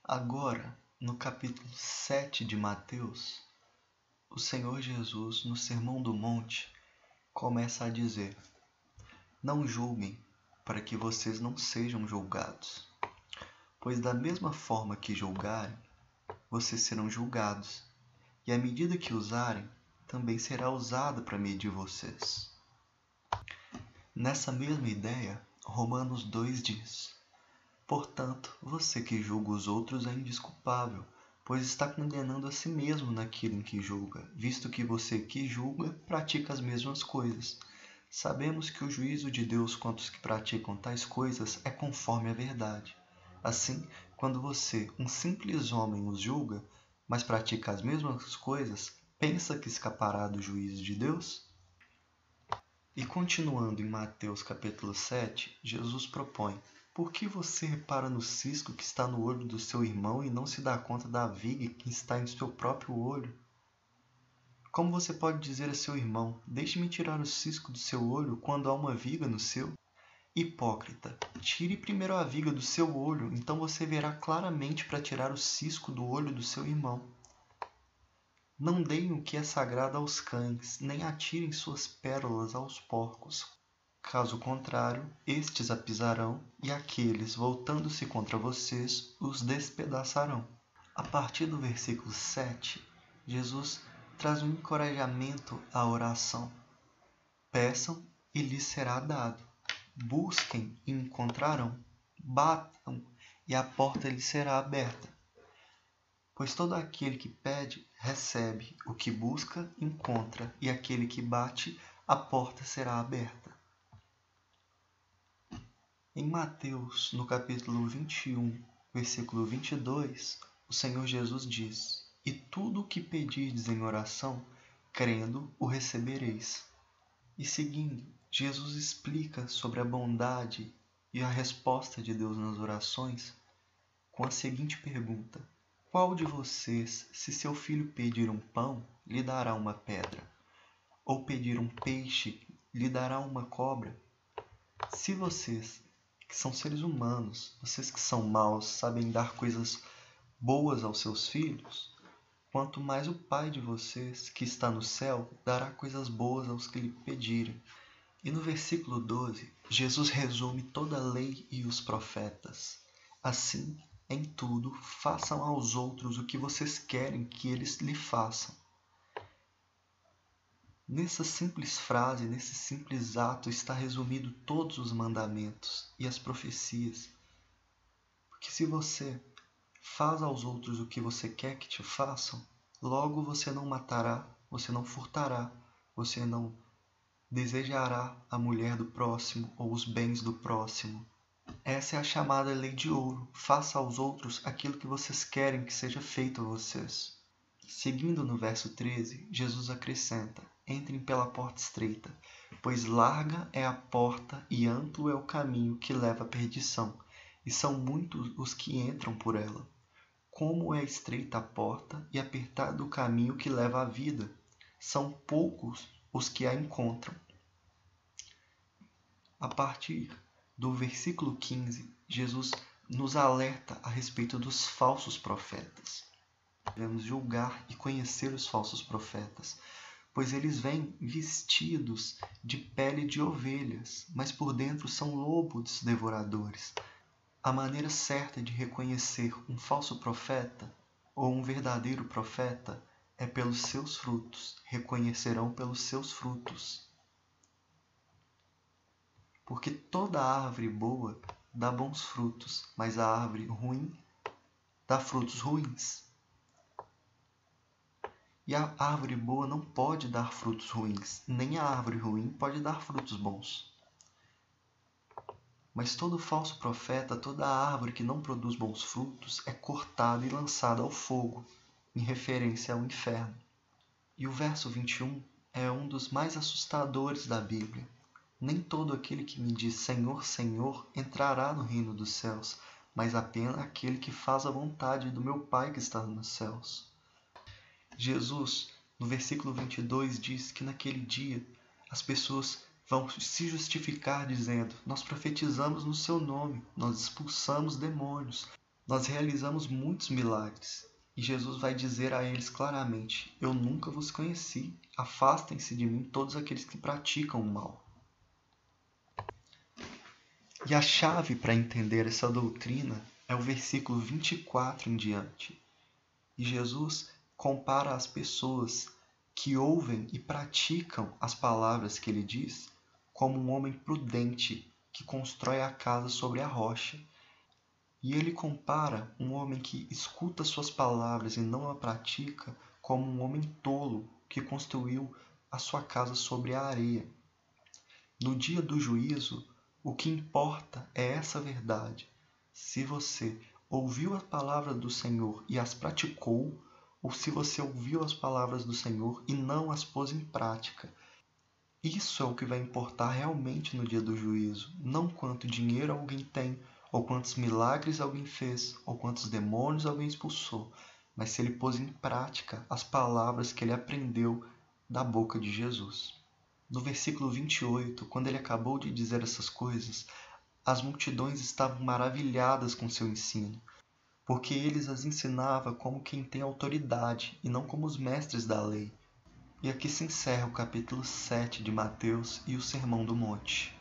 Agora, no capítulo 7 de Mateus, o Senhor Jesus, no Sermão do Monte, começa a dizer: Não julguem, para que vocês não sejam julgados. Pois da mesma forma que julgarem, vocês serão julgados, e a medida que usarem também será usada para medir vocês. Nessa mesma ideia, Romanos 2 diz: Portanto, você que julga os outros é indesculpável, pois está condenando a si mesmo naquilo em que julga, visto que você que julga pratica as mesmas coisas. Sabemos que o juízo de Deus contra os que praticam tais coisas é conforme a verdade. Assim, quando você, um simples homem, os julga, mas pratica as mesmas coisas, pensa que escapará do juízo de Deus? E continuando em Mateus capítulo 7, Jesus propõe: Por que você repara no cisco que está no olho do seu irmão e não se dá conta da viga que está em seu próprio olho? Como você pode dizer a seu irmão: Deixe-me tirar o cisco do seu olho quando há uma viga no seu? Hipócrita, tire primeiro a viga do seu olho, então você verá claramente para tirar o cisco do olho do seu irmão. Não deem o que é sagrado aos cães, nem atirem suas pérolas aos porcos. Caso contrário, estes a pisarão, e aqueles, voltando-se contra vocês, os despedaçarão. A partir do versículo 7, Jesus traz um encorajamento à oração. Peçam e lhes será dado. Busquem e encontrarão. Batam e a porta lhes será aberta. Pois todo aquele que pede, recebe, o que busca, encontra, e aquele que bate, a porta será aberta. Em Mateus, no capítulo 21, versículo 22, o Senhor Jesus diz: E tudo o que pedirdes em oração, crendo, o recebereis. E seguindo, Jesus explica sobre a bondade e a resposta de Deus nas orações com a seguinte pergunta: Qual de vocês, se seu filho pedir um pão, lhe dará uma pedra? Ou pedir um peixe, lhe dará uma cobra? Se vocês, que são seres humanos, vocês que são maus, sabem dar coisas boas aos seus filhos, quanto mais o Pai de vocês, que está no céu, dará coisas boas aos que lhe pedirem. E no versículo 12, Jesus resume toda a lei e os profetas. Assim, em tudo, façam aos outros o que vocês querem que eles lhe façam. Nessa simples frase, nesse simples ato, está resumido todos os mandamentos e as profecias. Porque se você faz aos outros o que você quer que te façam, logo você não matará, você não furtará, você não desejará a mulher do próximo ou os bens do próximo. Essa é a chamada lei de ouro. Faça aos outros aquilo que vocês querem que seja feito a vocês. Seguindo no verso 13, Jesus acrescenta: Entrem pela porta estreita, pois larga é a porta e amplo é o caminho que leva à perdição, e são muitos os que entram por ela. Como é estreita a porta e apertado o caminho que leva à vida, são poucos os que a encontram. A partir do versículo 15, Jesus nos alerta a respeito dos falsos profetas. Devemos julgar e conhecer os falsos profetas, pois eles vêm vestidos de pele de ovelhas, mas por dentro são lobos devoradores. A maneira certa de reconhecer um falso profeta ou um verdadeiro profeta é pelos seus frutos. Reconhecerão pelos seus frutos. Porque toda árvore boa dá bons frutos, mas a árvore ruim dá frutos ruins. E a árvore boa não pode dar frutos ruins, nem a árvore ruim pode dar frutos bons. Mas todo falso profeta, toda árvore que não produz bons frutos é cortada e lançada ao fogo, em referência ao inferno. E o verso 21 é um dos mais assustadores da Bíblia. Nem todo aquele que me diz Senhor, Senhor entrará no reino dos céus, mas apenas aquele que faz a vontade do meu Pai que está nos céus. Jesus, no versículo 22, diz que naquele dia as pessoas vão se justificar dizendo: Nós profetizamos no seu nome, nós expulsamos demônios, Nós realizamos muitos milagres e Jesus vai dizer a eles claramente: eu nunca vos conheci, afastem-se de mim todos aqueles que praticam o mal. E a chave para entender essa doutrina é o versículo 24 em diante. E Jesus compara as pessoas que ouvem e praticam as palavras que ele diz como um homem prudente que constrói a casa sobre a rocha. E ele compara um homem que escuta suas palavras e não a pratica como um homem tolo que construiu a sua casa sobre a areia. No dia do juízo, o que importa é essa verdade. Se você ouviu a palavra do Senhor e as praticou, ou se você ouviu as palavras do Senhor e não as pôs em prática. Isso é o que vai importar realmente no dia do juízo, não quanto dinheiro alguém tem, ou quantos milagres alguém fez, ou quantos demônios alguém expulsou, mas se ele pôs em prática as palavras que ele aprendeu da boca de Jesus. No versículo 28, quando ele acabou de dizer essas coisas, as multidões estavam maravilhadas com seu ensino, porque ele as ensinava como quem tem autoridade e não como os mestres da lei. E aqui se encerra o capítulo 7 de Mateus e o Sermão do Monte.